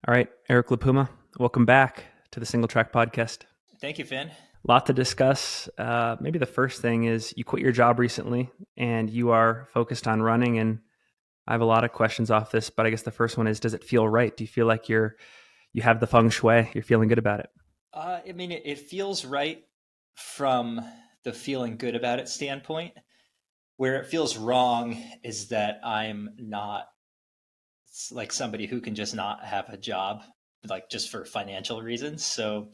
All right, Eric LiPuma, welcome back to the Single Track Podcast. Thank you, Finn. A lot to discuss. Maybe the first thing is you quit your job recently and you are focused on running. And I have a lot of questions off this, but I guess the first one is, does it feel right? Do you feel like you have the feng shui? You're feeling good about it? It feels right from the feeling good about it standpoint. Where it feels wrong is that I'm not like somebody who can just not have a job, like just for financial reasons. So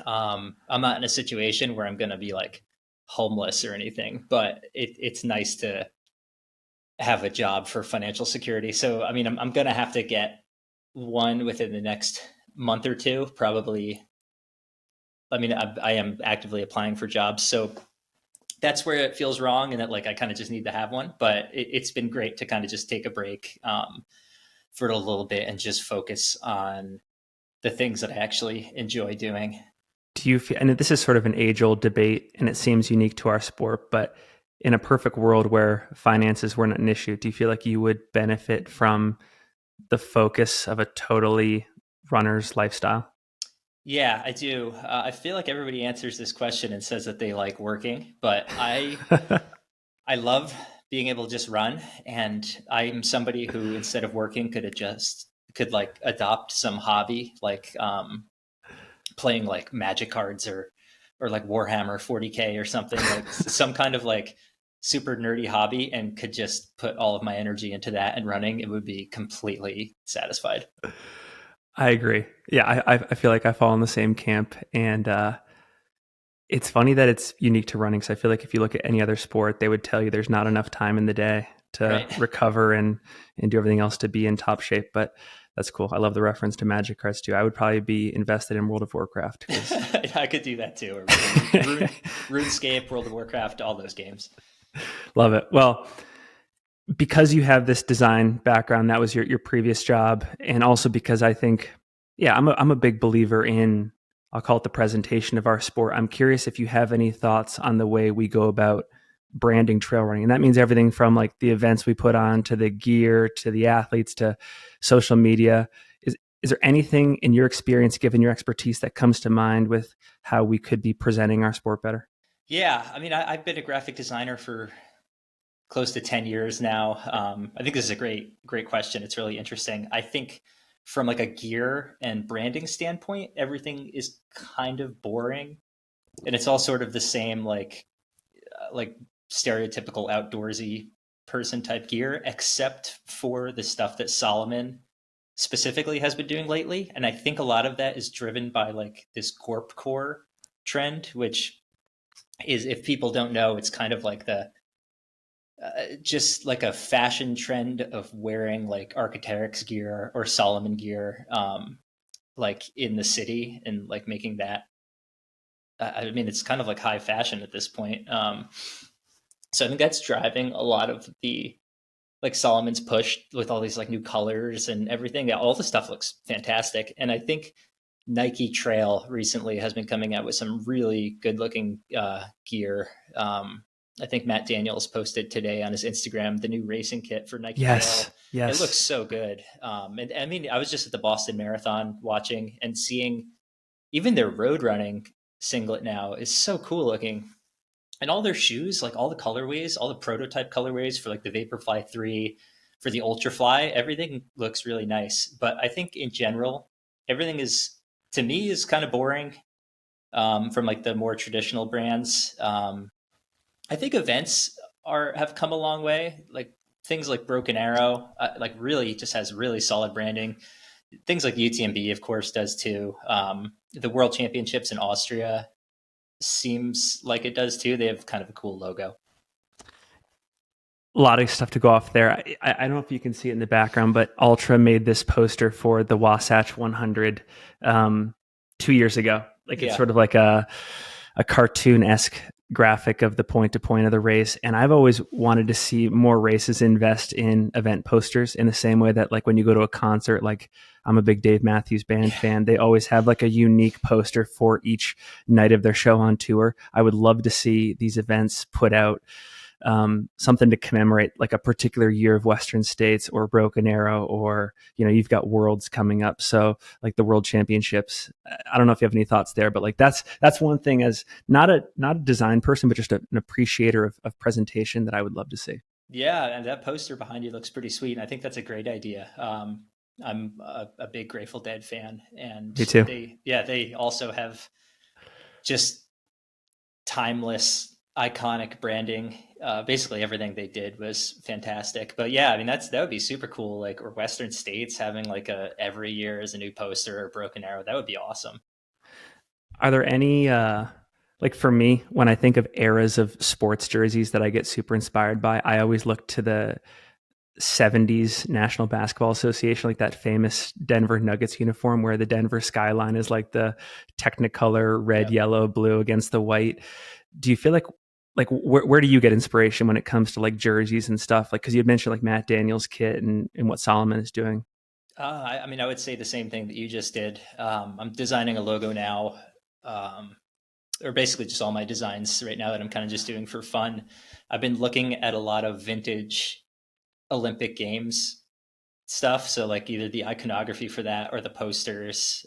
I'm not in a situation where I'm going to be like homeless or anything, but it's nice to have a job for financial security. So, I'm going to have to get one within the next month or two, probably. I am actively applying for jobs. So that's where it feels wrong, and that like I kind of just need to have one. But it's been great to kind of just take a break for a little bit and just focus on the things that I actually enjoy doing. Do you feel, and this is sort of an age-old debate, and it seems unique to our sport, but in a perfect world where finances weren't an issue, do you feel like you would benefit from the focus of a totally runner's lifestyle? Yeah, I do. I feel like everybody answers this question and says that they like working, but I love being able to just run, and I'm somebody who instead of working could like adopt some hobby like playing like magic cards or like Warhammer 40K or something, like some kind of like super nerdy hobby, and could just put all of my energy into that and running. It would be completely satisfied. I agree. Yeah, I feel like I fall in the same camp. And it's funny that it's unique to running. So I feel like if you look at any other sport, they would tell you there's not enough time in the day to Right. recover and do everything else to be in top shape. But that's cool. I love the reference to magic cards too. I would probably be invested in World of Warcraft. I could do that too. Or RuneScape, World of Warcraft, all those games. Love it. Well, because you have this design background, that was your previous job, and also because I think, yeah, I'm a big believer in, I'll call it the presentation of our sport. I'm curious if you have any thoughts on the way we go about branding trail running, and that means everything from like the events we put on to the gear to the athletes to social media. Is there anything in your experience, given your expertise, that comes to mind with how we could be presenting our sport better? Yeah, I've been a graphic designer for close to 10 years now. I think this is a great question. It's really interesting. I think from like a gear and branding standpoint, everything is kind of boring, and it's all sort of the same, like stereotypical outdoorsy person type gear, except for the stuff that Solomon specifically has been doing lately. And I think a lot of that is driven by like this Gorp core trend, which is, if people don't know, it's kind of like the just like a fashion trend of wearing like Arc'teryx gear or Solomon gear, like in the city, and like making that. It's kind of like high fashion at this point. So I think that's driving a lot of the like Solomon's push with all these like new colors and everything. Yeah, all the stuff looks fantastic, and I think Nike Trail recently has been coming out with some really good looking gear. I think Matt Daniels posted today on his Instagram the new racing kit for Nike Yes, Trail. It looks yes. so good. And I was just at the Boston Marathon watching and seeing even their road running singlet now is so cool looking. And all their shoes, like all the colorways, all the prototype colorways for like the Vaporfly 3, for the Ultrafly, everything looks really nice. But I think in general, everything is, to me, is kind of boring, from like the more traditional brands. I think events have come a long way. Like things like Broken Arrow, like really just has really solid branding. Things like UTMB, of course, does too. The World Championships in Austria seems like it does too. They have kind of a cool logo. A lot of stuff to go off there. I don't know if you can see it in the background, but Ultra made this poster for the Wasatch 100 2 years ago. Like it's Yeah. sort of like a cartoon-esque graphic of the point to point of the race. And I've always wanted to see more races invest in event posters in the same way that like when you go to a concert, like I'm a big Dave Matthews Band fan, they always have like a unique poster for each night of their show on tour. I would love to see these events put out something to commemorate like a particular year of Western States or Broken Arrow, or you've got Worlds coming up, so like the World Championships. I don't know if you have any thoughts there, but like that's one thing, as not a design person, but just an appreciator of presentation, that I would love to see. Yeah, and that poster behind you looks pretty sweet. And I think that's a great idea. I'm a big Grateful Dead fan, and Me too. they also have just timeless, iconic branding. Basically, everything they did was fantastic. But yeah, I mean, that would be super cool. Like, or Western States having like a every year as a new poster or Broken Arrow. That would be awesome. Are there any like, for me, when I think of eras of sports jerseys that I get super inspired by, I always look to the 70s National Basketball Association, like that famous Denver Nuggets uniform where the Denver skyline is like the Technicolor red, Yep. yellow, blue against the white. Do you feel like where do you get inspiration when it comes to like jerseys and stuff? Like, because you had mentioned like Matt Daniels' kit and what Solomon is doing. I mean, I would say the same thing that you just did. I'm designing a logo now, or basically just all my designs right now that I'm kind of just doing for fun. I've been looking at a lot of vintage Olympic Games stuff. So like either the iconography for that or the posters,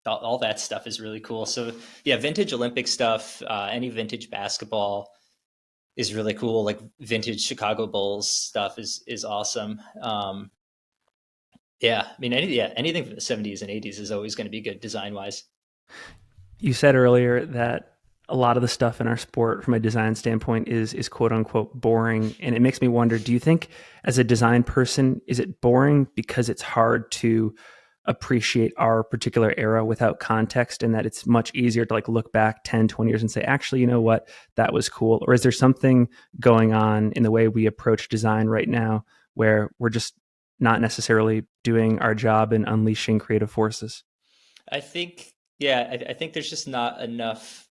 all that stuff is really cool. So yeah, vintage Olympic stuff, any vintage basketball is really cool. Like vintage Chicago Bulls stuff is awesome. Yeah, I mean, anything from the 70s and 80s is always going to be good design wise. You said earlier that a lot of the stuff in our sport from a design standpoint is quote unquote boring, and it makes me wonder, do you think as a design person, is it boring because it's hard to appreciate our particular era without context, and that it's much easier to like look back 10, 20 years and say, actually, you know what, that was cool? Or is there something going on in the way we approach design right now where we're just not necessarily doing our job in unleashing creative forces? I think, yeah, I think there's just not enough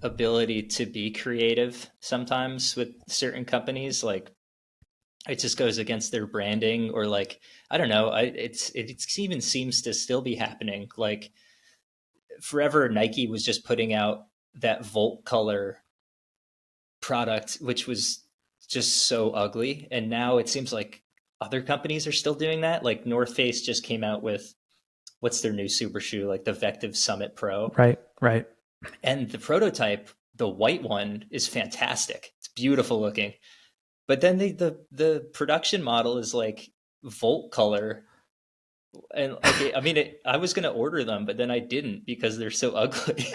ability to be creative sometimes with certain companies. Like it just goes against their branding, or like I don't know. It even seems to still be happening. Like forever, Nike was just putting out that Volt color product, which was just so ugly, and now it seems like other companies are still doing that. Like North Face just came out with what's their new super shoe, like the Vective Summit Pro, Right, right. and the prototype, the white one, is fantastic. It's beautiful looking. But then the production model is like Volt color, and like I mean, I was gonna order them, but then I didn't because they're so ugly.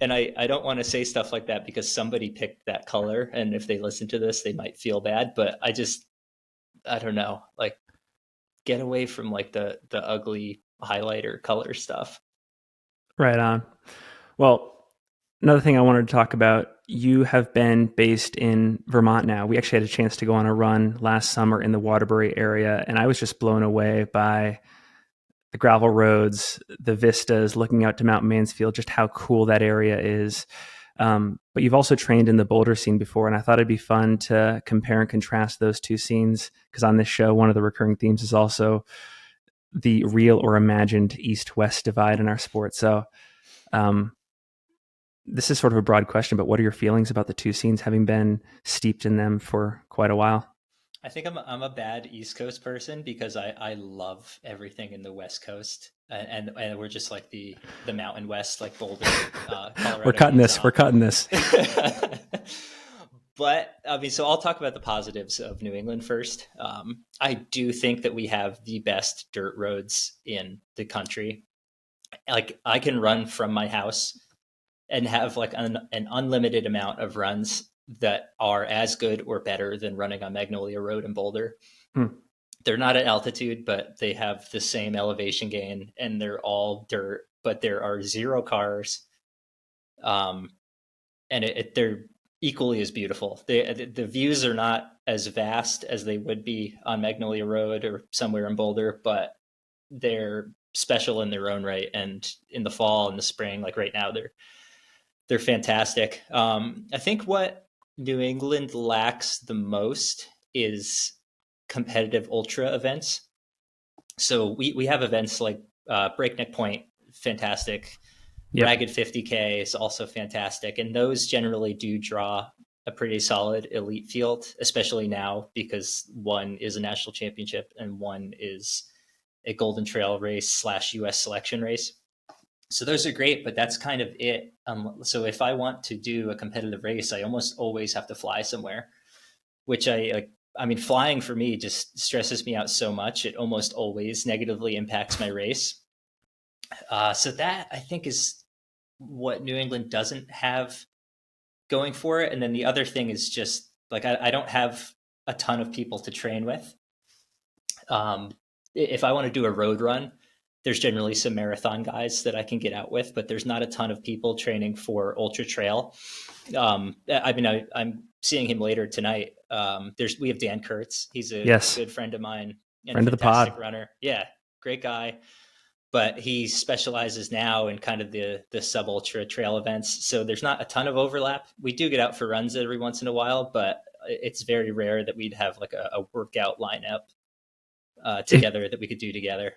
And I don't want to say stuff like that because somebody picked that color, and if they listen to this, they might feel bad. But I don't know, like get away from like the ugly highlighter color stuff. Right on. Well, another thing I wanted to talk about, you have been based in Vermont now. We actually had a chance to go on a run last summer in the Waterbury area, and I was just blown away by the gravel roads, the vistas, looking out to Mount Mansfield, just how cool that area is. But you've also trained in the Boulder scene before, and I thought it'd be fun to compare and contrast those two scenes, because on this show, one of the recurring themes is also the real or imagined east-west divide in our sport. So um, this is sort of a broad question, but what are your feelings about the two scenes, having been steeped in them for quite a while? I think I'm a bad East Coast person because I love everything in the West Coast, and we're just like the Mountain West, like Boulder, We're Colorado, cutting this. We're Utah. cutting this. But I mean, so I'll talk about the positives of New England first. I do think that we have the best dirt roads in the country. Like I can run from my house and have like an unlimited amount of runs that are as good or better than running on Magnolia Road in Boulder. Hmm. They're not at altitude, but they have the same elevation gain, and they're all dirt, but there are zero cars. Um, and they're equally as beautiful. The views are not as vast as they would be on Magnolia Road or somewhere in Boulder, but they're special in their own right. And in the fall and the spring, like right now, they're fantastic. I think what New England lacks the most is competitive ultra events. So we have events like Breakneck Point, fantastic. Yep. Ragged 50K is also fantastic. And those generally do draw a pretty solid elite field, especially now because one is a national championship and one is a Golden Trail race slash US selection race. So those are great, but that's kind of it. So if I want to do a competitive race, I almost always have to fly somewhere, which I like. I mean, flying for me just stresses me out so much. It almost always negatively impacts my race. So that I think is what New England doesn't have going for it. And then the other thing is just like I don't have a ton of people to train with. Um, if I want to do a road run, there's generally some marathon guys that I can get out with, but there's not a ton of people training for ultra trail. I'm seeing him later tonight. We have Dan Kurtz. He's a Yes. good friend of mine and a Friend of the pod. fantastic runner. Yeah, great guy. But he specializes now in kind of the sub ultra trail events. So there's not a ton of overlap. We do get out for runs every once in a while, but it's very rare that we'd have like a workout lineup If, together that we could do together.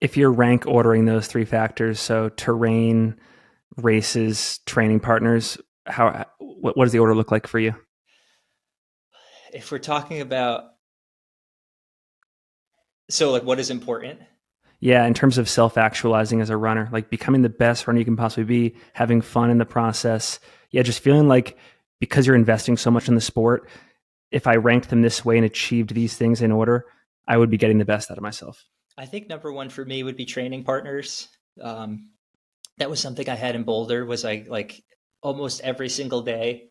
if you're rank ordering those three factors, so terrain, races, training partners, what does the order look like for you? If we're talking about, so like what is important? Yeah, in terms of self-actualizing as a runner, like becoming the best runner you can possibly be, having fun in the process. Yeah, just feeling like because you're investing so much in the sport, if I ranked them this way and achieved these things in order, I would be getting the best out of myself. I think number one for me would be training partners. Um, that was something I had in Boulder. Was I like almost every single day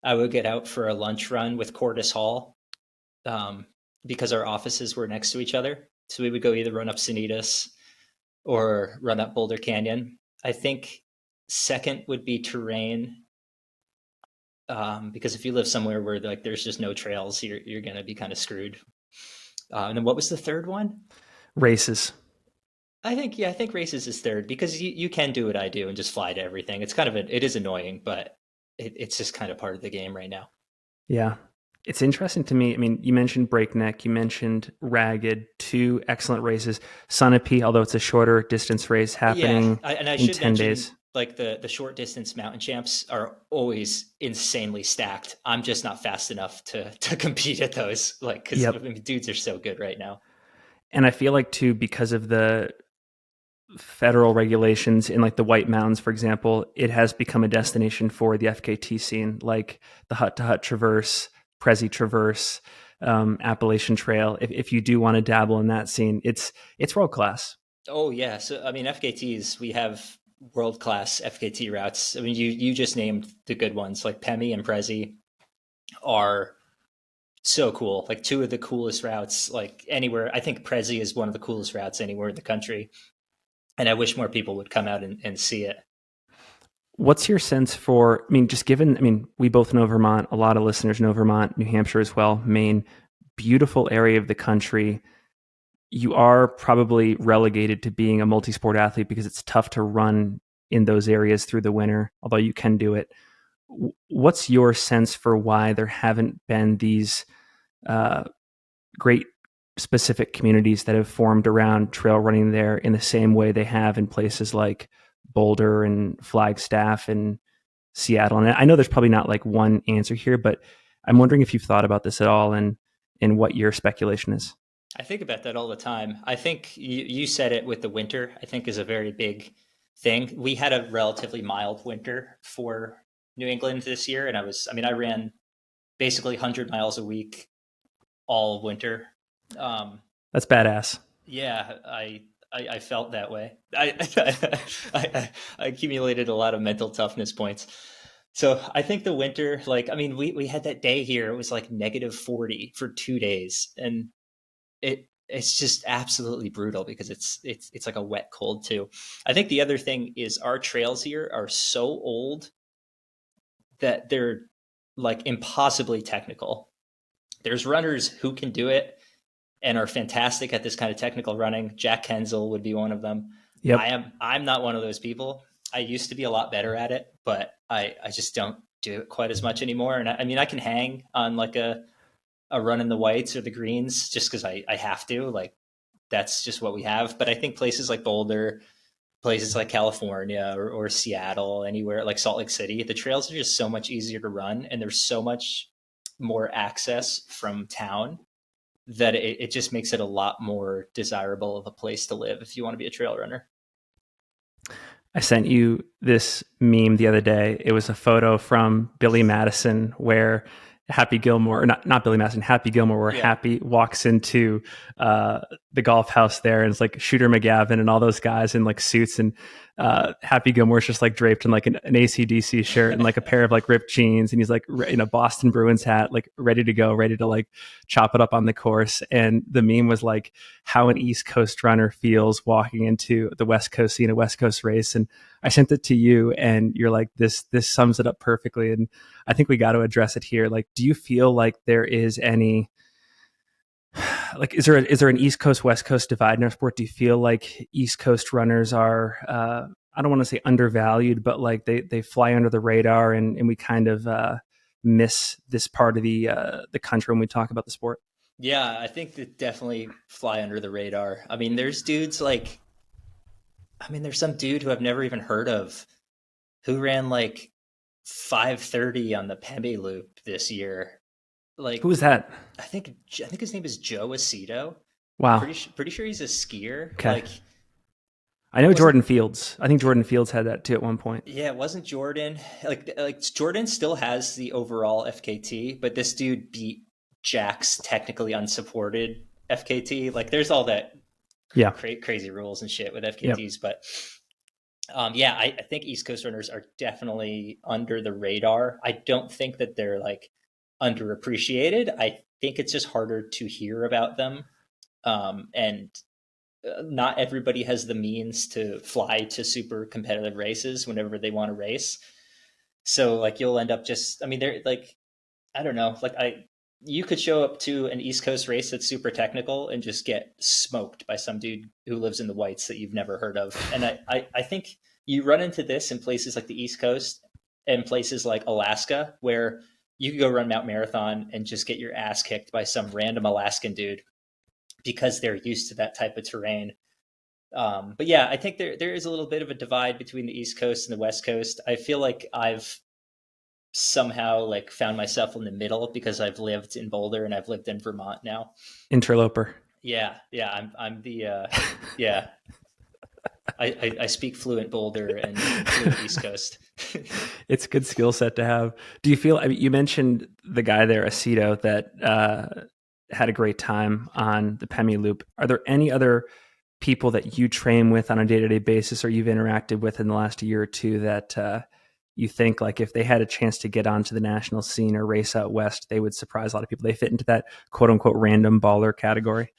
I would get out for a lunch run with Cordis Hall, um, because our offices were next to each other. So we would go either run up Sanitas or run up Boulder Canyon. I think second would be terrain, because if you live somewhere where like there's just no trails, you're going to be kind of screwed. And then what was the third one? Races. I think races is third because you can do what I do and just fly to everything. It's kind of it is annoying, but it's just kind of part of the game right now. Yeah. It's interesting to me. I mean, you mentioned Breakneck, you mentioned Ragged, two excellent races. Sunapee, although it's a shorter distance race Yeah, happening and I in should 10 mention days. like the short distance mountain champs are always insanely stacked. I'm just not fast enough to compete at those, like because I Yep. mean, dudes are so good right now. And I feel like too, because of the federal regulations in like the White Mountains, for example, it has become a destination for the FKT scene, like the Hut to Hut Traverse, Prezi Traverse, Appalachian Trail. If you do want to dabble in that scene, it's world class. Oh yeah, so I mean FKTs, we have world class FKT routes. I mean you just named the good ones like Pemi and Prezi are so cool. Like two of the coolest routes like anywhere. I think Prezi is one of the coolest routes anywhere in the country, and I wish more people would come out and see it. What's your sense for? I mean, just given, I mean, we both know Vermont. A lot of listeners know Vermont, New Hampshire as well, Maine. Beautiful area of the country. You are probably relegated to being a multi-sport athlete because it's tough to run in those areas through the winter, although you can do it. What's your sense for why there haven't been these uh, great specific communities that have formed around trail running there in the same way they have in places like Boulder and Flagstaff and Seattle? And I know there's probably not like one answer here, but I'm wondering if you've thought about this at all and what your speculation is. I think about that all the time. I think you said it with the winter, I think is a very big thing. We had a relatively mild winter for New England this year. And I ran basically 100 miles a week all winter. Um, That's badass. yeah, I felt that way. I accumulated a lot of mental toughness points. So I think the winter, like, I mean, we had that day here. It was like negative 40 for 2 days. And it's just absolutely brutal because it's like a wet cold too. I think the other thing is our trails here are so old that they're like impossibly technical. There's runners who can do it and are fantastic at this kind of technical running. Jack Kensel would be one of them. Yep. I'm not one of those people. I used to be a lot better at it, but I just don't do it quite as much anymore. And I mean, I can hang on like a run in the whites or the greens just because I have to. Like that's just what we have. But I think places like Boulder, places like California or Seattle, anywhere like Salt Lake City, the trails are just so much easier to run, and there's so much more access from town that it just makes it a lot more desirable of a place to live if you want to be a trail runner. I sent you this meme the other day. It was a photo from Billy Madison where Happy Gilmore, or not Billy Madison, Happy Gilmore, where Yeah. Happy walks into the golf house there, and it's like Shooter McGavin and all those guys in like suits, and Happy Gilmore's just like draped in like an AC/DC shirt and like a pair of like ripped jeans, and he's like in a Boston Bruins hat, like ready to go, ready to like chop it up on the course. And the meme was like how an East Coast runner feels walking into the West Coast, seeing a West Coast race. And I sent it to you, and you're like, this sums it up perfectly. And I think we got to address it here. Like, do you feel like there is any, like, is there an East Coast West Coast divide in our sport? Do you feel like East Coast runners are, I don't want to say undervalued, but like they fly under the radar, and we kind of miss this part of the country when we talk about the sport? Yeah, I think that definitely fly under the radar. I mean, there's dudes like, I mean, there's some dude who I've never even heard of who ran like 5:30 on the Pembe Loop this year. Who Like, is that? I think his name is Joe Aceto. Wow. Pretty sure he's a skier. Okay. Like, I know wasn't Jordan Fields. I think Jordan Fields had that too at one point. yeah, it wasn't Jordan. Like Jordan still has the overall FKT, but this dude beat Jack's technically unsupported FKT. Like, there's all that Yeah. crazy rules and shit with Yep. FKTs, but yeah, I think East Coast runners are definitely under the radar. I don't think that they're like underappreciated. I think it's just harder to hear about them, and not everybody has the means to fly to super competitive races whenever they want to race. So like you'll end up just, I mean, they're like, I don't know, like you could show up to an East Coast race that's super technical and just get smoked by some dude who lives in the whites that you've never heard of. And I think you run into this in places like the East Coast and places like Alaska, where you could go run Mount Marathon and just get your ass kicked by some random Alaskan dude because they're used to that type of terrain. But yeah, I think there is a little bit of a divide between the East Coast and the West Coast. I feel like I've somehow like found myself in the middle because I've lived in Boulder and I've lived in Vermont now. Interloper. Yeah, I'm the yeah. I speak fluent Boulder and fluent East Coast. It's a good skill set to have. Do you feel, I mean, you mentioned the guy there, Aceto, that had a great time on the Pemi Loop. Are there any other people that you train with on a day-to-day basis or you've interacted with in the last year or two that you think like if they had a chance to get onto the national scene or race out west, they would surprise a lot of people? They fit into that quote unquote random baller category.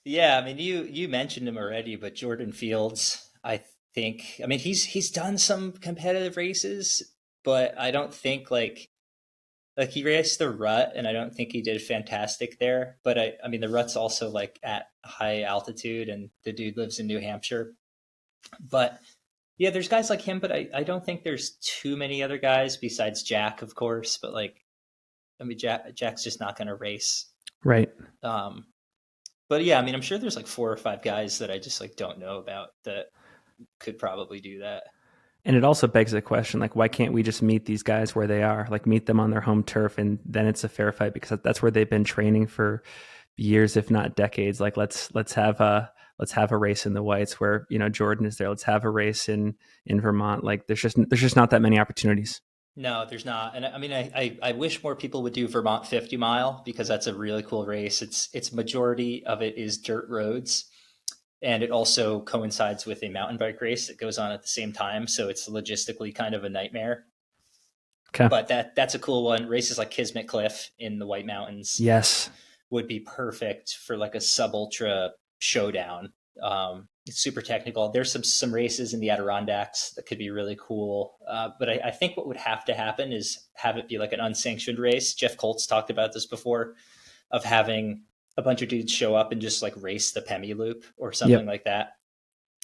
Yeah, I mean you mentioned him already, but Jordan Fields, I think, I mean he's done some competitive races, but I don't think like he raced the rut and I don't think he did fantastic there. But I mean the rut's also like at high altitude and the dude lives in New Hampshire. But yeah, there's guys like him, but I don't think there's too many other guys besides Jack, of course. But like, I mean, Jack's just not going to race. Right. Um, but yeah, I mean, I'm sure there's like 4 or 5 guys that I just like don't know about that could probably do that. And it also begs the question, like, why can't we just meet these guys where they are? Like, meet them on their home turf, and then it's a fair fight because that's where they've been training for years, if not decades. Like, let's have a race in the whites where Jordan is there. Let's have a race in Vermont. Like, there's just not that many opportunities. No, there's not. And I mean, I wish more people would do Vermont 50 mile because that's a really cool race. It's majority of it is dirt roads. And it also coincides with a mountain bike race that goes on at the same time. So it's logistically kind of a nightmare. Okay. But that's a cool one. Races like Kismet Cliff in the White Mountains Yes. would be perfect for like a sub ultra showdown. It's super technical. There's some races in the Adirondacks that could be really cool. But I think what would have to happen is have it be like an unsanctioned race. Jeff Colts talked about this before, of having a bunch of dudes show up and just like race the Pemi Loop or something like that.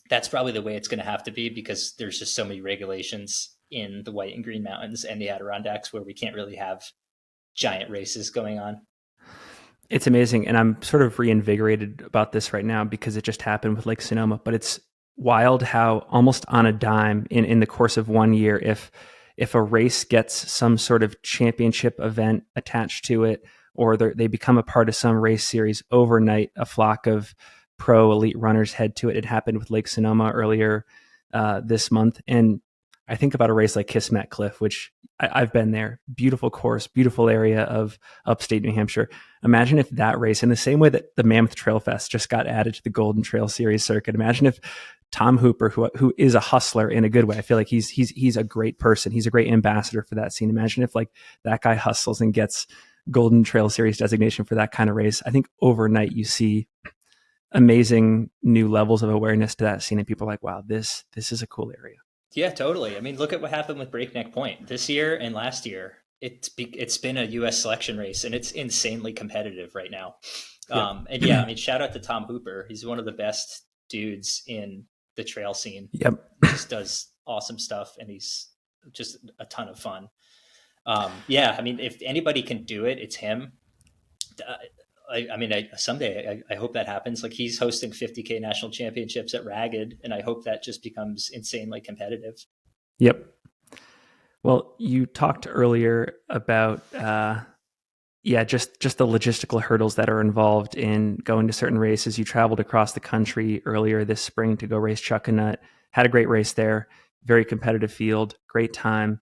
That's probably the way it's going to have to be because there's just so many regulations in the White and Green Mountains and the Adirondacks where we can't really have giant races going on. It's amazing. And I'm sort of reinvigorated about this right now because it just happened with Lake Sonoma, but it's wild how almost on a dime in the course of 1 year, if a race gets some sort of championship event attached to it, or they become a part of some race series overnight, a flock of pro elite runners head to it. It happened with Lake Sonoma earlier this month. And I think about a race like Kismet Cliff, which I've been there. Beautiful course, beautiful area of upstate New Hampshire. Imagine if that race, in the same way that the Mammoth Trail Fest just got added to the Golden Trail Series circuit, imagine if Tom Hooper, who is a hustler in a good way. I feel like he's a great person. He's a great ambassador for that scene. Imagine if like that guy hustles and gets Golden Trail Series designation for that kind of race. I think overnight you see amazing new levels of awareness to that scene, and people are like, wow, this is a cool area. Yeah, totally. I mean, look at what happened with Breakneck Point this year and last year. It's been a U.S. selection race, and it's insanely competitive right now. And yeah, I mean, shout out to Tom Hooper. He's one of the best dudes in the trail scene. Yep. He just does awesome stuff, and he's just a ton of fun. Yeah, I mean, if anybody can do it, it's him. Someday I hope that happens. Like, he's hosting 50K national championships at Ragged, and I hope that just becomes insanely competitive. Yep. Well, you talked earlier about just the logistical hurdles that are involved in going to certain races. You traveled across the country earlier this spring to go race Chuckanut. Had a great race there. Very competitive field. Great time.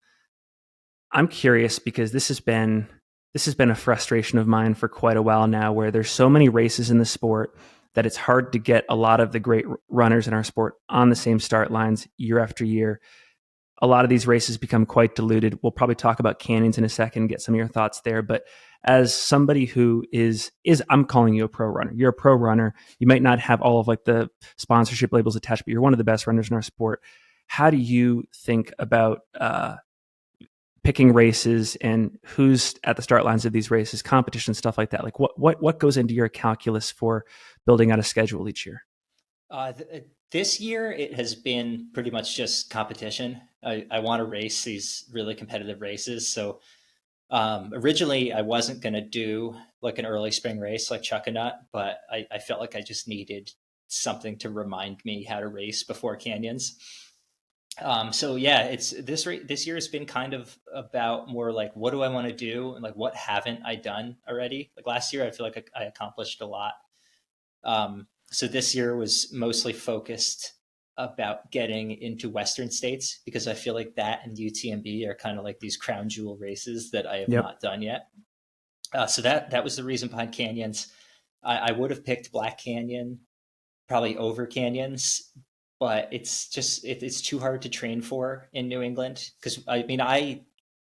I'm curious because this has been a frustration of mine for quite a while now, where there's so many races in the sport that it's hard to get a lot of the great runners in our sport on the same start lines year after year. A lot of these races become quite diluted. We'll probably talk about canyons in a second, get some of your thoughts there. But as somebody who is I'm calling you a pro runner. You're a pro runner. You might not have all of like the sponsorship labels attached, but you're one of the best runners in our sport. How do you think about picking races and who's at the start lines of these races, competition, stuff like that? Like what goes into your calculus for building out a schedule each year? This year, it has been pretty much just competition. I want to race these really competitive races. So originally, I wasn't going to do like an early spring race like Chuckanut, but I felt like I just needed something to remind me how to race before canyons. So yeah, it's this year has been kind of about more like, what do I want to do, and like, what haven't I done already? Like last year, I feel like I accomplished a lot. So this year was mostly focused about getting into Western states, because I feel like that and UTMB are kind of like these crown jewel races that I have not done yet. So that was the reason behind canyons. I would have picked Black Canyon probably over canyons, but it's just it's too hard to train for in New England, because I mean, I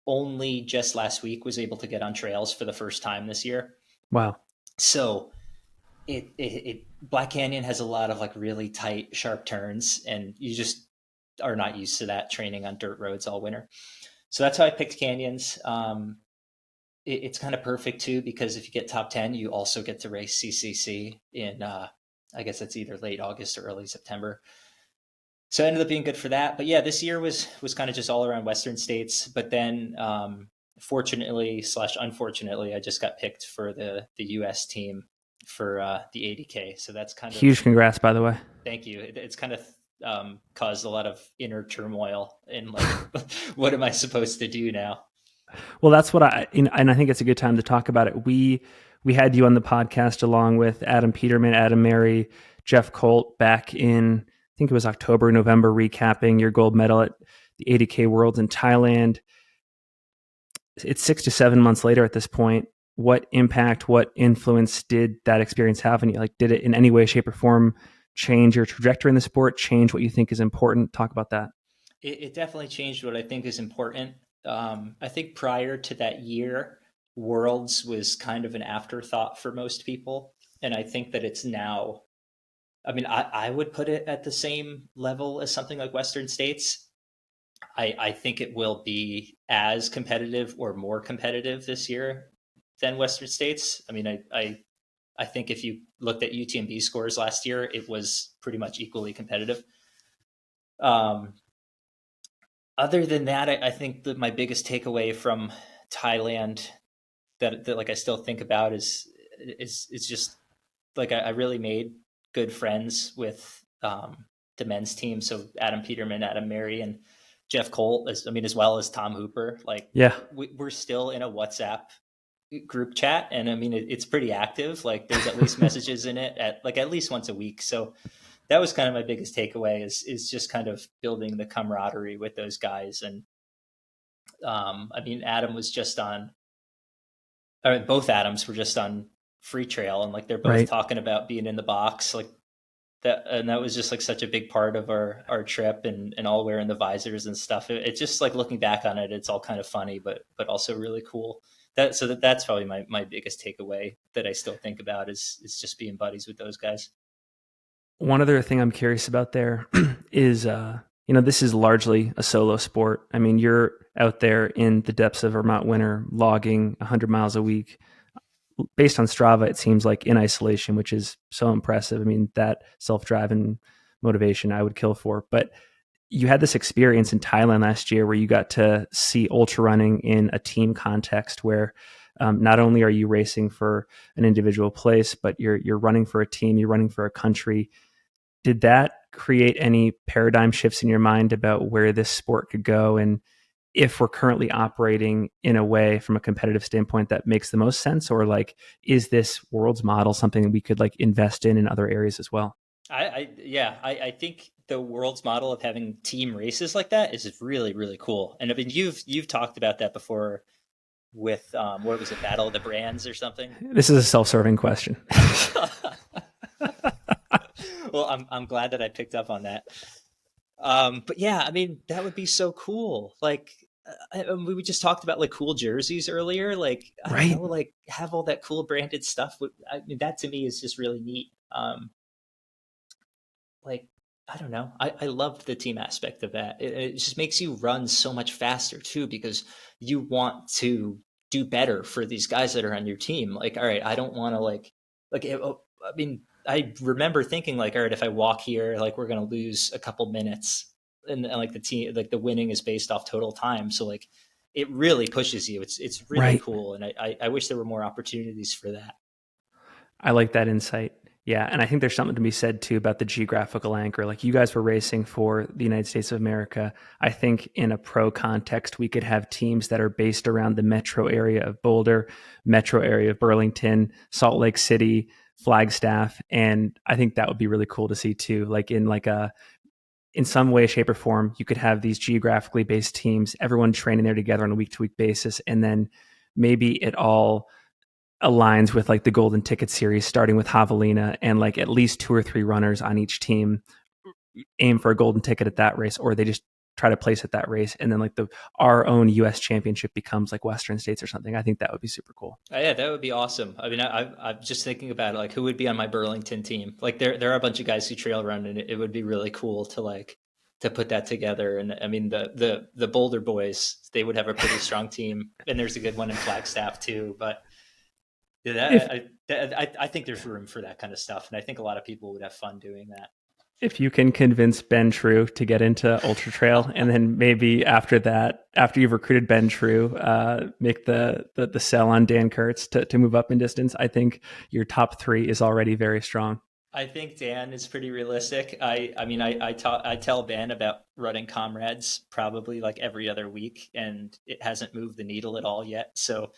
only just last week was able to get on trails for the first time this year. Wow. So Black Canyon has a lot of like really tight, sharp turns, and you just are not used to that training on dirt roads all winter. So that's how I picked canyons. It's kind of perfect too, because if you get top 10, you also get to race CCC in, I guess it's either late August or early September. So it ended up being good for that. But yeah, this year was kind of just all around Western states. But then fortunately / unfortunately, I just got picked for the US team for the 80K. So that's kind of huge. Congrats, by the way. Thank you. It's kind of caused a lot of inner turmoil in like, what am I supposed to do now? Well, that's what and I think it's a good time to talk about it. We had you on the podcast along with Adam Peterman, Adam Mary, Jeff Colt back in, I think it was October, November, recapping your gold medal at the 80K Worlds in Thailand. It's 6 to 7 months later at this point. What impact, what influence did that experience have on you? Like, did it in any way, shape, or form change your trajectory in the sport, change what you think is important? Talk about that. It definitely changed what I think is important. I think prior to that year, Worlds was kind of an afterthought for most people. And I think that it's now, I mean, I would put it at the same level as something like Western States. I think it will be as competitive or more competitive this year than Western States. I mean, I think if you looked at UTMB scores last year, it was pretty much equally competitive. Other than that, I think that my biggest takeaway from Thailand that like I still think about is just like I really made good friends with the men's team. So Adam Peterman, Adam Mary, and Jeff Colt, as well as Tom Hooper. Like Yeah. we're still in a WhatsApp group chat, and I mean it's pretty active. Like there's at least messages in it at least once a week. So that was kind of my biggest takeaway is just kind of building the camaraderie with those guys. And I mean, Adam was just on, I mean, both Adams were just on Free Trail, and like they're both Right. talking about being in the box, like that, and that was just like such a big part of our trip, and all wearing the visors and stuff. It's just like looking back on it, it's all kind of funny, but also really cool. That's probably my biggest takeaway that I still think about is just being buddies with those guys. One other thing I'm curious about there is, this is largely a solo sport. I mean, you're out there in the depths of Vermont winter, logging 100 miles a week. Based on Strava, it seems like in isolation, which is so impressive. I mean, that self-drive and motivation I would kill for. But you had this experience in Thailand last year where you got to see ultra running in a team context where not only are you racing for an individual place, but you're running for a team, you're running for a country. Did that create any paradigm shifts in your mind about where this sport could go, and if we're currently operating in a way from a competitive standpoint that makes the most sense, or like is this world's model something that we could like invest in other areas as well? I think the world's model of having team races like that is really, really cool. And I mean, you've talked about that before with what was it, Battle of the Brands or something? This is a self-serving question. Well, I'm glad that I picked up on that. But yeah, I mean, that would be so cool. Like, we just talked about like cool jerseys earlier. Like, I don't Right. know, like have all that cool branded stuff. I mean, that to me is just really neat. Like, I don't know. I loved the team aspect of that. It just makes you run so much faster too, because you want to do better for these guys that are on your team. Like, all right, I don't want to I mean, I remember thinking like, all right, if I walk here, like we're going to lose a couple minutes, and like the team, like the winning is based off total time. So like, it really pushes you. It's really Right. cool, and I wish there were more opportunities for that. I like that insight. Yeah. And I think there's something to be said too about the geographical anchor. Like you guys were racing for the United States of America. I think in a pro context, we could have teams that are based around the metro area of Boulder, metro area of Burlington, Salt Lake City, Flagstaff. And I think that would be really cool to see too. In some way, shape, or form, you could have these geographically based teams, everyone training there together on a week to week basis. And then maybe it all aligns with like the golden ticket series, starting with Javelina, and like at least two or three runners on each team aim for a golden ticket at that race, or they just try to place at that race. And then like our own US championship becomes like Western States or something. I think that would be super cool. Yeah, that would be awesome. I mean, I'm just thinking about it, like who would be on my Burlington team. Like there are a bunch of guys who trail run, and it would be really cool to like to put that together. And I mean, the Boulder boys, they would have a pretty strong team, and there's a good one in Flagstaff too. But yeah, If I think there's room for that kind of stuff, and I think a lot of people would have fun doing if you can convince Ben True to get into Ultra Trail, and that. then maybe after that, after you've recruited Ben True, make the sell on Dan Kurtz to move up in distance, I think your top three is already very strong. I think Dan is pretty realistic. I mean, I tell Ben about running comrades probably like every other week, and it hasn't moved the needle at all yet. So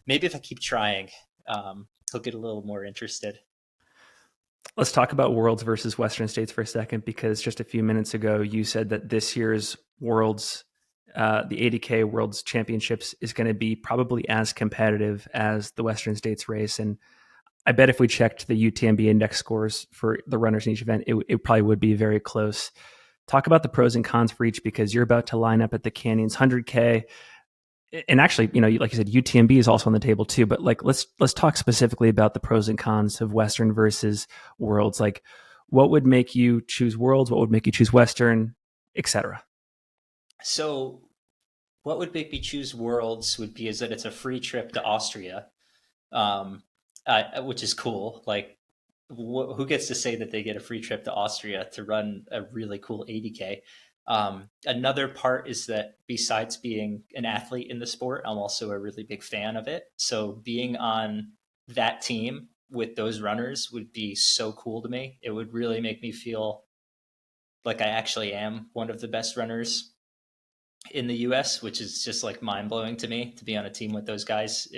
maybe if I keep trying, he'll get a little more interested. Let's talk about Worlds versus Western States for a second, because just a few minutes ago you said that this year's Worlds, the 80K Worlds Championships, is going to be probably as competitive as the Western States race. And I bet if we checked the UTMB index scores for the runners in each event, it probably would be very close. Talk about the pros and cons for each, because you're about to line up at the Canyons 100K. And actually, like you said, UTMB is also on the table too. But like, let's talk specifically about the pros and cons of Western versus Worlds. Like, what would make you choose Worlds? What would make you choose Western, etc.? So what would make me choose Worlds would be is that it's a free trip to Austria, um, which is cool. Like, who gets to say that they get a free trip to Austria to run a really cool 80K? Another part is that besides being an athlete in the sport, I'm also a really big fan of it. So being on that team with those runners would be so cool to me. It would really make me feel like I actually am one of the best runners in the US, which is just like mind blowing to me to be on a team with those guys.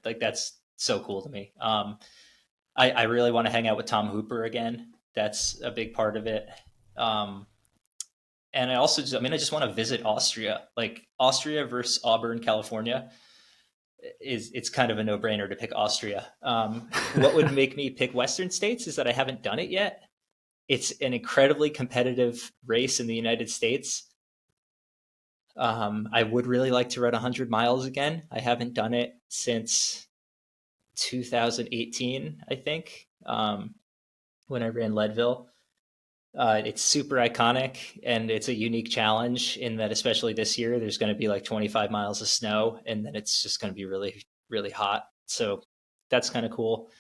Like that's so cool to me. I really want to hang out with Tom Hooper again. That's a big part of it. Um, and I also just, I mean, I just want to visit Austria, like Austria versus Auburn, California it's kind of a no brainer to pick Austria. What would make me pick Western States is that I haven't done it yet. It's an incredibly competitive race in the United States. I would really like to run 100 miles again. I haven't done it since 2018, I think, when I ran Leadville. It's super iconic and it's a unique challenge in that, especially this year, there's going to be like 25 miles of snow and then it's just going to be really, really hot. So that's kind of cool.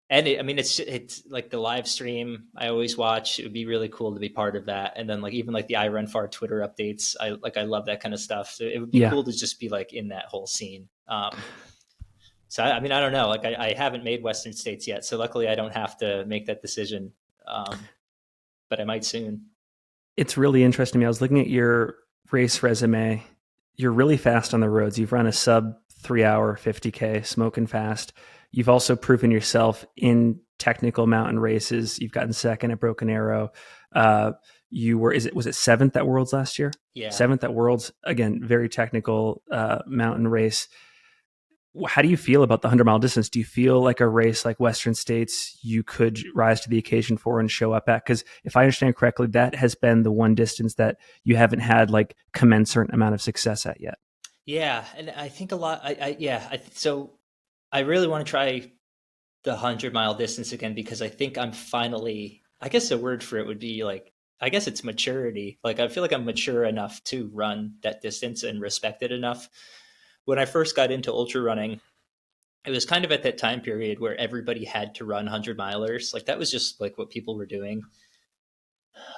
And I mean, it's like the live stream I always watch. It would be really cool to be part of that. And then like even like the I Run Far Twitter updates, I love that kind of stuff. So it would be Yeah. cool to just be like in that whole scene. So I mean, I don't know. Like I haven't made Western States yet, so luckily I don't have to make that decision. But I might soon. It's really interesting to me. I was looking at your race resume. You're really fast on the roads. You've run a sub 3 hour 50K, smoking fast. You've also proven yourself in technical mountain races. You've gotten second at Broken Arrow. You were, was it seventh at Worlds last year? Yeah. Seventh at Worlds. Again, very technical mountain race. How do you feel about the 100-mile distance? Do you feel like a race like Western States you could rise to the occasion for and show up at? Because if I understand correctly, that has been the one distance that you haven't had like commensurate amount of success at yet. Yeah, and I think a lot. So I really want to try the 100-mile distance again because I think I'm finally. I guess a word for it would be like. I guess it's maturity. Like I feel like I'm mature enough to run that distance and respect it enough. When I first got into ultra running, it was kind of at that time period where everybody had to run 100 milers. Like that was just like what people were doing.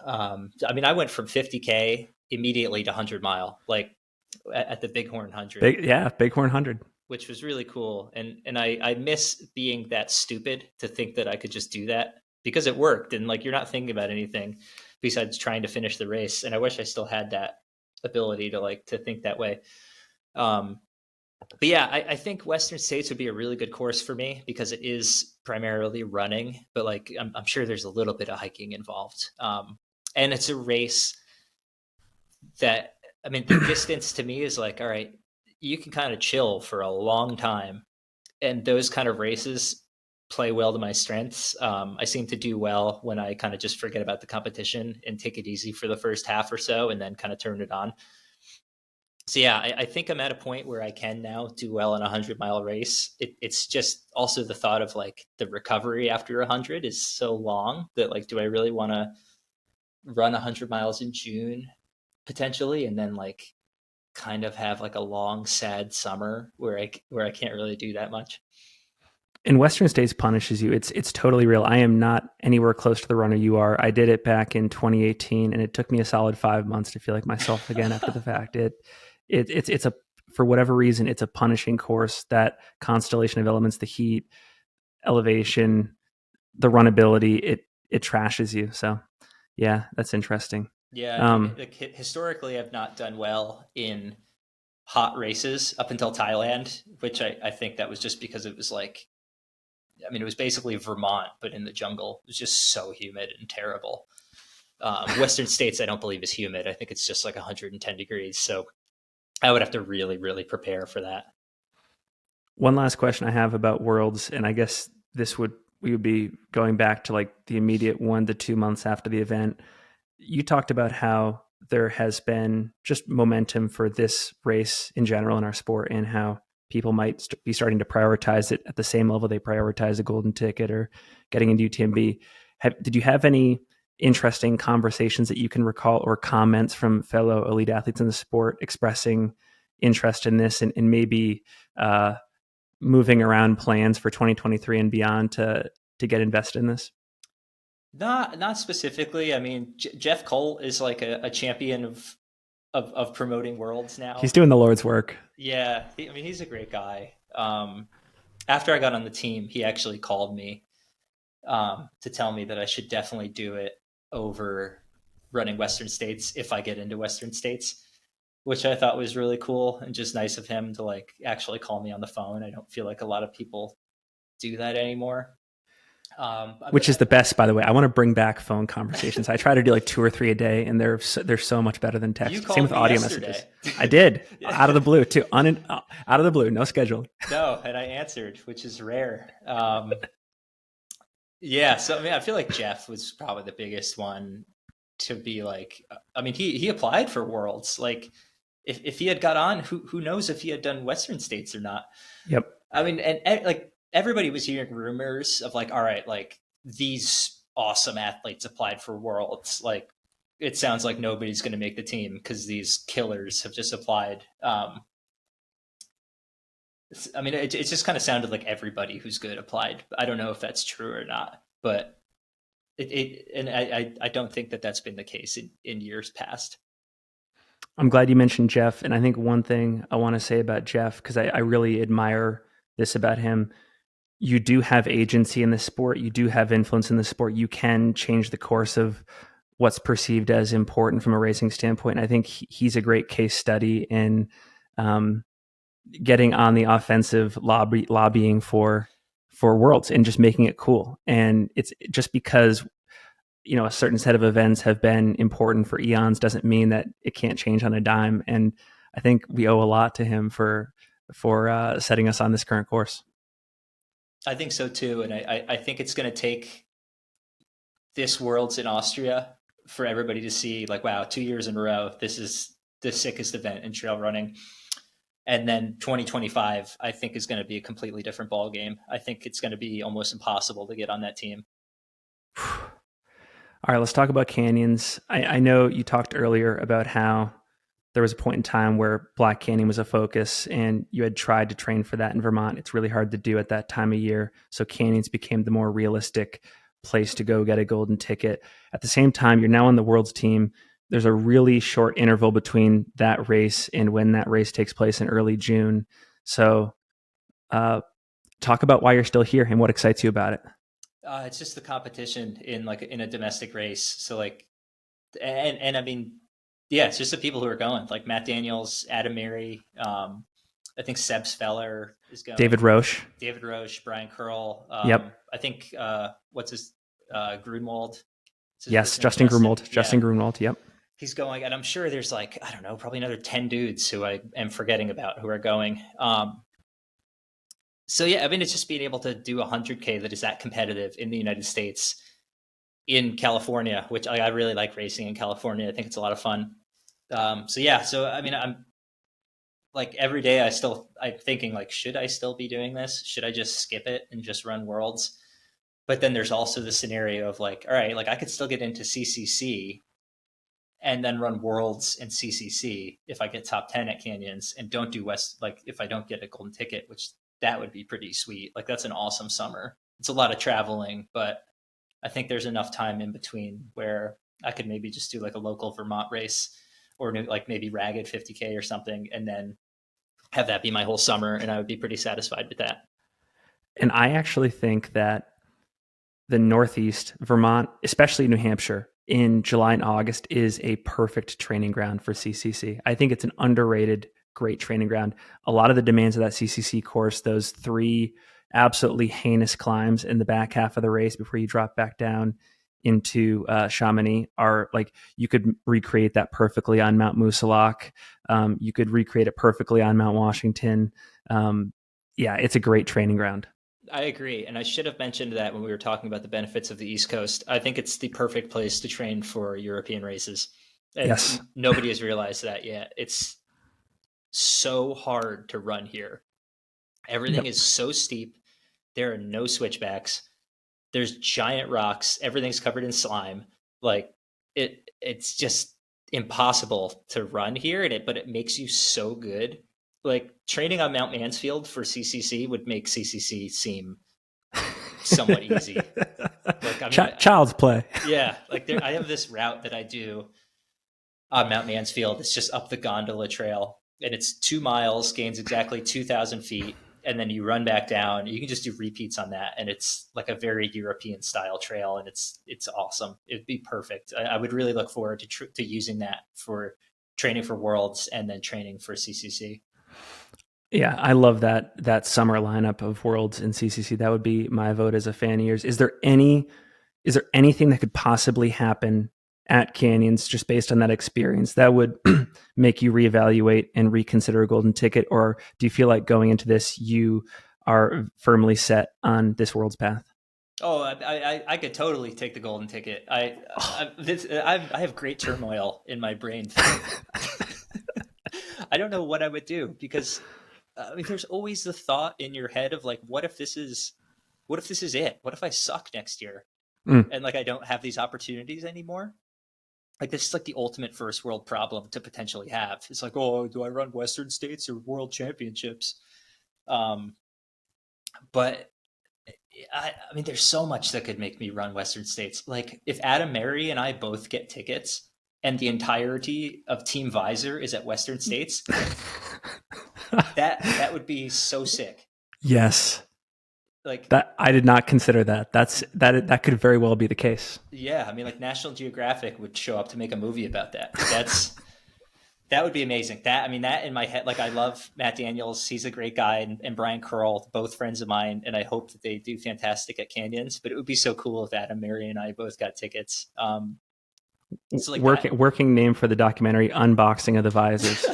I mean, I went from 50K immediately to 100 mile, like at the Bighorn 100, Bighorn 100, which was really cool. And I miss being that stupid to think that I could just do that because it worked. And like, you're not thinking about anything besides trying to finish the race. And I wish I still had that ability to like, to think that way. Um, but yeah, I think Western States would be a really good course for me because it is primarily running, but like I'm sure there's a little bit of hiking involved. And it's a race that, I mean, the distance to me is like, all right, you can kind of chill for a long time. And those kind of races play well to my strengths. I seem to do well when I kind of just forget about the competition and take it easy for the first half or so and then kind of turn it on. So yeah, I think I'm at a point where I can now do well in a 100-mile race. It's just also the thought of like the recovery after 100 is so long that like, do I really want to run 100 miles in June potentially, and then like kind of have like a long sad summer where I can't really do that much. and Western States punishes you. It's totally real. I am not anywhere close to the runner you are. I did it back in 2018, and it took me a solid 5 months to feel like myself again after the fact. It's a, for whatever reason, it's a punishing course. That constellation of elements, the heat, elevation, the runability, it trashes you. So yeah, that's interesting. Yeah, I mean, like, historically, I've not done well in hot races up until Thailand, which I think that was just because it was like, I mean, it was basically Vermont, but in the jungle. It was just so humid and terrible. Western States, I don't believe is humid. I think it's just like 110 degrees. So I would have to really, really prepare for that. One last question I have about Worlds, and I guess we would be going back to like the immediate 1 to 2 months after the event. You talked about how there has been just momentum for this race in general in our sport, and how people might be starting to prioritize it at the same level they prioritize a golden ticket or getting into UTMB. Did you have any interesting conversations that you can recall, or comments from fellow elite athletes in the sport expressing interest in this, and maybe moving around plans for 2023 and beyond to get invested in this? Not specifically. I mean, Jeff Cole is like a champion of promoting worlds now. He's doing the Lord's work. Yeah, I mean, he's a great guy. After I got on the team, he actually called me to tell me that I should definitely do it over running Western States if I get into Western States, which I thought was really cool and just nice of him to like actually call me on the phone. I don't feel like a lot of people do that anymore. Which is the best, by the way. I want to bring back phone conversations. I try to do like 2 or 3 a day, and they're so much better than text. You called Same with me audio yesterday. messages. I did out of the blue too, out of the blue, no schedule. No, and I answered, which is rare. Yeah, so I mean, I feel like Jeff was probably the biggest one to be like. I mean, he applied for Worlds. Like, if he had got on, who knows if he had done Western States or not? Yep. I mean, and like everybody was hearing rumors of like, all right, like these awesome athletes applied for Worlds. Like, it sounds like nobody's going to make the team because these killers have just applied. I mean, it just kind of sounded like everybody who's good applied. I don't know if that's true or not, but I don't think that that's been the case in years past. I'm glad you mentioned Jeff. And I think one thing I want to say about Jeff, because I really admire this about him, you do have agency in the sport. You do have influence in the sport. You can change the course of what's perceived as important from a racing standpoint. And I think he's a great case study in getting on the offensive lobbying for Worlds and just making it cool. And it's just because, you know, a certain set of events have been important for eons doesn't mean that it can't change on a dime. And I think we owe a lot to him for setting us on this current course. I think so too. And I think it's going to take this Worlds in Austria for everybody to see like, wow, 2 years in a row, this is the sickest event in trail running. And then 2025, I think, is going to be a completely different ball game. I think it's going to be almost impossible to get on that team. All right, let's talk about canyons. I know you talked earlier about how there was a point in time where Black Canyon was a focus and you had tried to train for that in Vermont. It's really hard to do at that time of year. So canyons became the more realistic place to go get a golden ticket. At the same time, you're now on the World's team. There's a really short interval between that race and when that race takes place in early June. So talk about why you're still here and what excites you about it. It's just the competition in a domestic race. So like, and I mean, yeah, it's just the people who are going, like Matt Daniels, Adam Mary. I think Seb Speller is going. David Roche, Brian Curl. Yep. I think what's his Grunwald. Yes, Justin Grunwald. Yeah. Justin Grunwald. Yep. He's going, and I'm sure there's like, I don't know, probably another 10 dudes who I am forgetting about who are going. So yeah, I mean, it's just being able to do 100K that is that competitive in the United States, in California, which I really like racing in California. I think it's a lot of fun. So I mean, I'm like every day I'm thinking like, should I still be doing this? Should I just skip it and just run Worlds? But then there's also the scenario of like, all right, like I could still get into CCC and then run Worlds and CCC if I get top 10 at Canyons and don't do West, like if I don't get a golden ticket, which that would be pretty sweet. Like that's an awesome summer. It's a lot of traveling, but I think there's enough time in between where I could maybe just do like a local Vermont race or like maybe ragged 50K or something, and then have that be my whole summer. And I would be pretty satisfied with that. And I actually think that the Northeast, Vermont, especially New Hampshire, in July and August is a perfect training ground for CCC. I think it's an underrated, great training ground. A lot of the demands of that CCC course, those 3 absolutely heinous climbs in the back half of the race before you drop back down into Chamonix, are like, you could recreate that perfectly on Mount Moosilauke. You could recreate it perfectly on Mount Washington. Yeah, it's a great training ground. I agree. And I should have mentioned that when we were talking about the benefits of the East Coast. I think it's the perfect place to train for European races. And yes. Nobody has realized that yet. It's so hard to run here. Everything is so steep. There are no switchbacks. There's giant rocks. Everything's covered in slime. Like it's just impossible to run here, but it makes you so good. Like training on Mount Mansfield for CCC would make CCC seem somewhat easy. Like, I mean, child's play. Yeah. Like I have this route that I do on Mount Mansfield. It's just up the gondola trail, and it's 2 miles, gains exactly 2,000 feet. and then you run back down. You can just do repeats on that, and it's like a very European style trail, and it's awesome. It'd be perfect. I would really look forward to using that for training for Worlds and then training for CCC. Yeah, I love that summer lineup of Worlds and CCC. That would be my vote as a fan of yours. Is there anything that could possibly happen at Canyons just based on that experience that would make you reevaluate and reconsider a golden ticket? Or do you feel like going into this, you are firmly set on this World's path? Oh, I could totally take the golden ticket. I have great turmoil in my brain. I don't know what I would do because I mean, there's always the thought in your head of like, what if this is it? What if I suck next year and like I don't have these opportunities anymore? Like this is like the ultimate first world problem to potentially have. It's like, oh, do I run Western States or World Championships? But I mean, there's so much that could make me run Western States. Like if Adam Mary and I both get tickets and the entirety of Team Visor is at Western States, that would be so sick. Yes. Like that, I did not consider that. That could very well be the case. Yeah, I mean, like National Geographic would show up to make a movie about that. That would be amazing. That in my head, like I love Matt Daniels. He's a great guy, and Brian Curl, both friends of mine, and I hope that they do fantastic at Canyons. But it would be so cool if Adam, Mary, and I both got tickets. So like working name for the documentary, Unboxing of the Visors.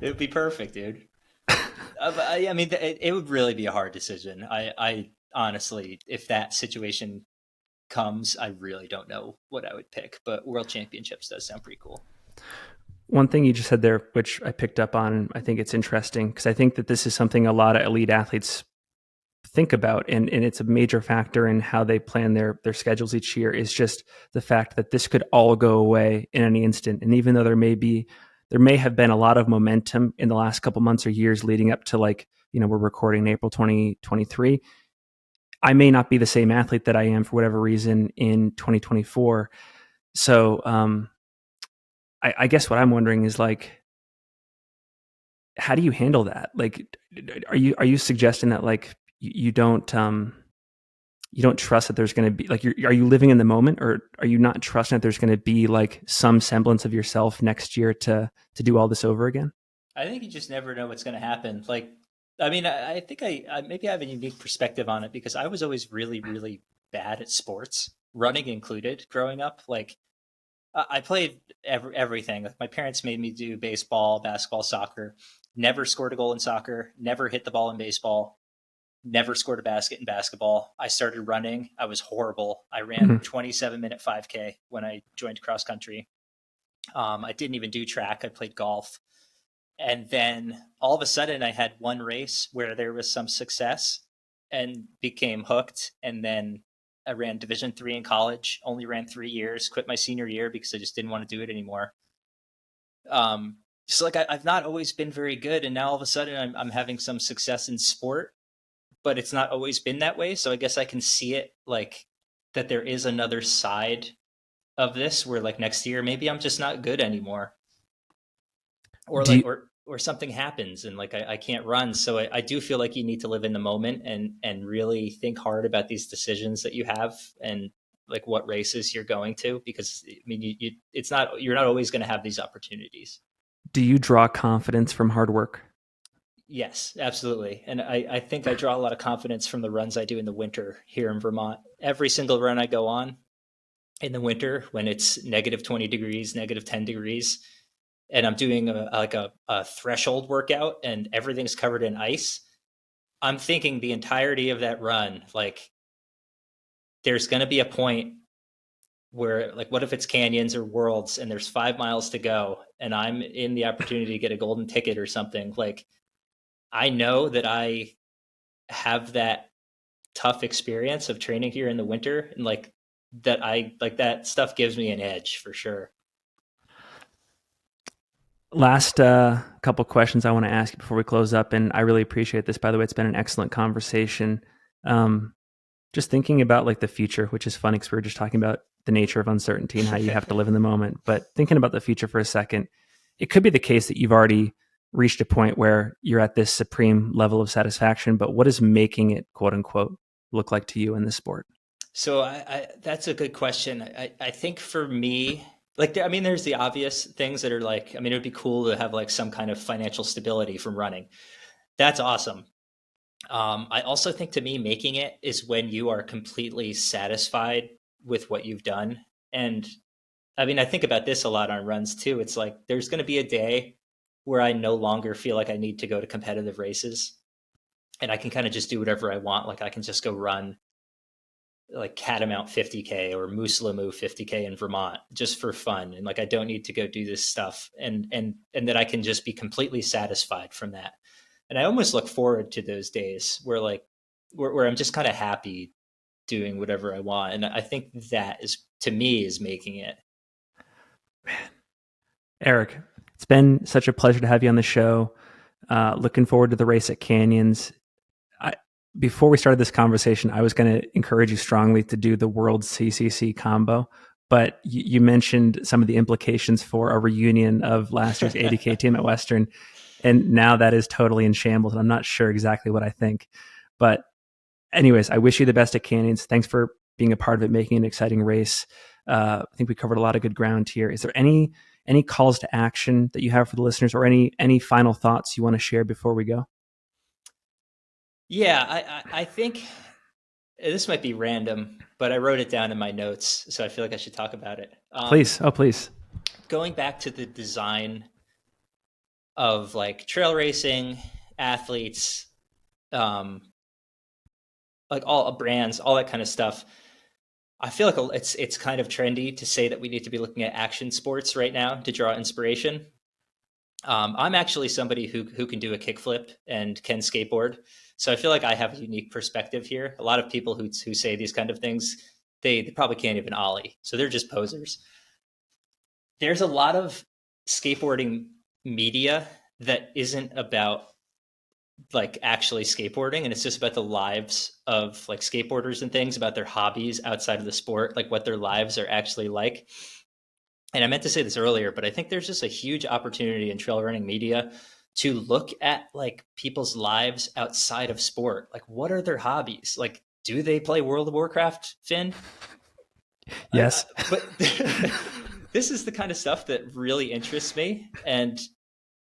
It would be perfect, dude. I mean, it would really be a hard decision. I honestly, if that situation comes, I really don't know what I would pick, but World Championships does sound pretty cool. One thing you just said there, which I picked up on, I think it's interesting because I think that this is something a lot of elite athletes think about, and it's a major factor in how they plan their schedules each year, is just the fact that this could all go away in any instant. And even though there may have been a lot of momentum in the last couple months or years leading up to, like, we're recording in April 2023, I may not be the same athlete that I am for whatever reason in 2024. So I guess what I'm wondering is, like, how do you handle that? Like, are you suggesting that, like, you don't trust that there's going to be, like, are you living in the moment, or are you not trusting that there's going to be like some semblance of yourself next year to do all this over again? I think you just never know what's going to happen. Like, I mean, I think I maybe have a unique perspective on it because I was always really, really bad at sports, running included, growing up. Like, I played everything. Like, my parents made me do baseball, basketball, soccer. Never scored a goal in soccer. Never hit the ball in baseball. Never scored a basket in basketball. I started running. I was horrible. I ran 27-minute 5K when I joined cross country. I didn't even do track. I played golf. And then all of a sudden I had one race where there was some success and became hooked. And then I ran Division III in college, only ran 3 years, quit my senior year because I just didn't want to do it anymore. So like I've not always been very good. And now all of a sudden I'm having some success in sport, but it's not always been that way. So I guess I can see it, like, that there is another side of this where, like, next year, maybe I'm just not good anymore. Or like, or something happens and like I can't run. So I do feel like you need to live in the moment and really think hard about these decisions that you have and like what races you're going to, because I mean, you're not always going to have these opportunities. Do you draw confidence from hard work? Yes, absolutely. And I think I draw a lot of confidence from the runs I do in the winter here in Vermont. Every single run I go on in the winter when it's negative 20 degrees, negative 10 degrees, and I'm doing a threshold workout and everything's covered in ice, I'm thinking the entirety of that run, like, there's going to be a point where, like, what if it's Canyons or Worlds and there's 5 miles to go and I'm in the opportunity to get a golden ticket or something? Like, I know that I have that tough experience of training here in the winter, and like that stuff gives me an edge for sure. Last couple questions I want to ask you before we close up, and I really appreciate this. By the way, it's been an excellent conversation. Just thinking about, like, the future, which is funny because we were just talking about the nature of uncertainty and how you have to live in the moment. But thinking about the future for a second, it could be the case that you've already reached a point where you're at this supreme level of satisfaction, but what is making it, quote unquote, look like to you in this sport? So that's a good question. I think for me, like, I mean, there's the obvious things that are like, I mean, it would be cool to have like some kind of financial stability from running. That's awesome. I also think to me, making it is when you are completely satisfied with what you've done. And I mean, I think about this a lot on runs too. It's like there's going to be a day where I no longer feel like I need to go to competitive races and I can kind of just do whatever I want. Like I can just go run like Catamount 50K or Mooselamoo 50K in Vermont just for fun. And like I don't need to go do this stuff and that I can just be completely satisfied from that. And I almost look forward to those days where like where I'm just kind of happy doing whatever I want. And I think that is to me is making it. Eric, it's been such a pleasure to have you on the show. Looking forward to the race at Canyons. Before we started this conversation, I was going to encourage you strongly to do the World CCC combo, but you mentioned some of the implications for a reunion of last year's 80K team at Western, and now that is totally in shambles, and I'm not sure exactly what I think. But anyways, I wish you the best at Canyons. Thanks for being a part of it, making an exciting race. I think we covered a lot of good ground here. Is there any calls to action that you have for the listeners, or any final thoughts you want to share before we go? Yeah, I think this might be random, but I wrote it down in my notes, so I feel like I should talk about it. Please. Oh, please. Going back to the design of like trail racing, athletes, like all brands, all that kind of stuff. I feel like it's kind of trendy to say that we need to be looking at action sports right now to draw inspiration. I'm actually somebody who can do a kickflip and can skateboard, so I feel like I have a unique perspective here. A lot of people who say these kind of things, they probably can't even ollie, so they're just posers. There's a lot of skateboarding media that isn't about like actually skateboarding, and it's just about the lives of like skateboarders and things, about their hobbies outside of the sport, like what their lives are actually like. And I meant to say this earlier, but I think there's just a huge opportunity in trail running media to look at like people's lives outside of sport. Like, what are their hobbies? Like, do they play World of Warcraft, Finn? Yes. But this is the kind of stuff that really interests me. And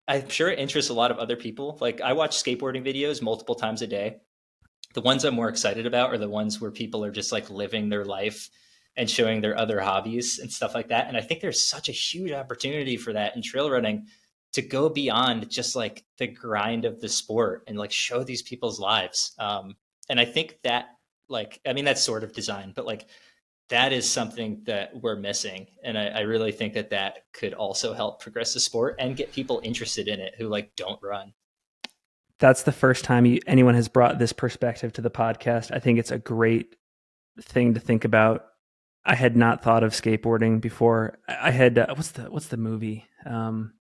I'm sure it interests a lot of other people. Like, I watch skateboarding videos multiple times a day. The ones I'm more excited about are the ones where people are just like living their life and showing their other hobbies and stuff like that. And I think there's such a huge opportunity for that in trail running to go beyond just like the grind of the sport and like show these people's lives. And I think that like, I mean, that's sort of design, but like that is something that we're missing. And I really think that that could also help progress the sport and get people interested in it who like don't run. That's the first time anyone has brought this perspective to the podcast. I think it's a great thing to think about. I had not thought of skateboarding before. I had what's the movie? I'm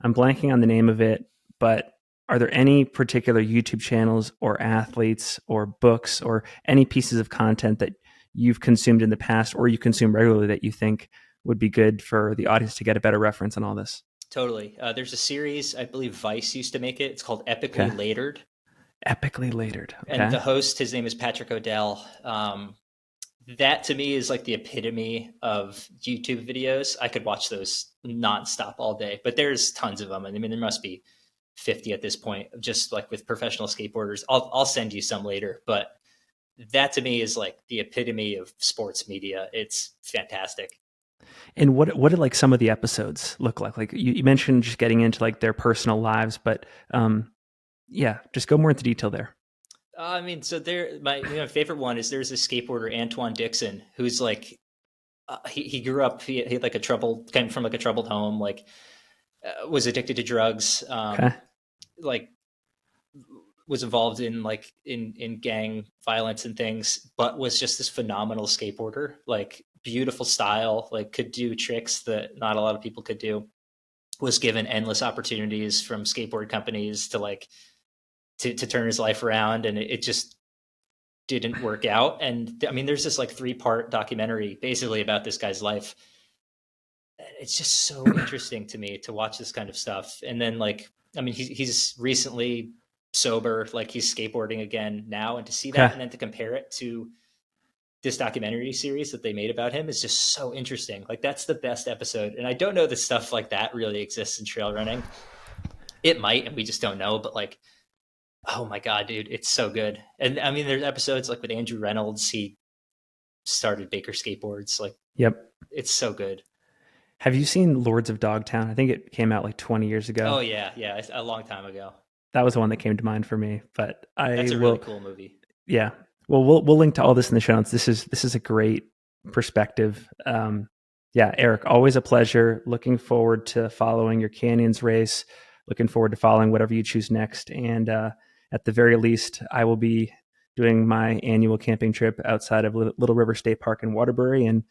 blanking on the name of it, but are there any particular YouTube channels or athletes or books or any pieces of content that you've consumed in the past or you consume regularly that you think would be good for the audience to get a better reference on all this? Totally. There's a series, I believe Vice used to make it. It's called Epically Latered. Epically Latered. Okay. And the host, his name is Patrick O'Dell. That to me is like the epitome of YouTube videos. I could watch those nonstop all day, but there's tons of them. And I mean, there must be 50 at this point, just like with professional skateboarders. I'll send you some later, but that to me is like the epitome of sports media. It's fantastic. And what did like some of the episodes look like? Like you mentioned just getting into like their personal lives, but yeah, just go more into detail there. I mean, so my favorite one is there's a skateboarder, Antoine Dixon, who's like, he grew up, he had like came from like a troubled home, like was addicted to drugs, like was involved in like in gang violence and things, but was just this phenomenal skateboarder, like beautiful style, like could do tricks that not a lot of people could do, was given endless opportunities from skateboard companies to like, to turn his life around, and it just didn't work out. And I mean, there's this like 3-part documentary basically about this guy's life. It's just so interesting to me to watch this kind of stuff. And then like I mean, he's recently sober, like he's skateboarding again now, and to see that Okay. and then to compare it to this documentary series that they made about him is just so interesting. Like that's the best episode. And I don't know that stuff like that really exists in trail running. It might, and we just don't know. But like, oh my god, dude, it's so good. And I mean, there's episodes like with Andrew Reynolds. He started Baker Skateboards. Like, Yep. it's so good. Have you seen Lords of Dogtown? I think it came out like 20 years ago. Oh yeah, yeah, it's a long time ago. That was the one that came to mind for me. But I That's a really will, cool movie. yeah. Well, we'll link to all this in the show notes. This is a great perspective. Yeah, Eric, always a pleasure. Looking forward to following your Canyons race. Looking forward to following whatever you choose next. And at the very least, I will be doing my annual camping trip outside of Little River State Park in Waterbury, and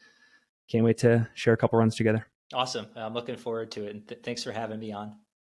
can't wait to share a couple runs together. Awesome. I'm looking forward to it. And thanks for having me on.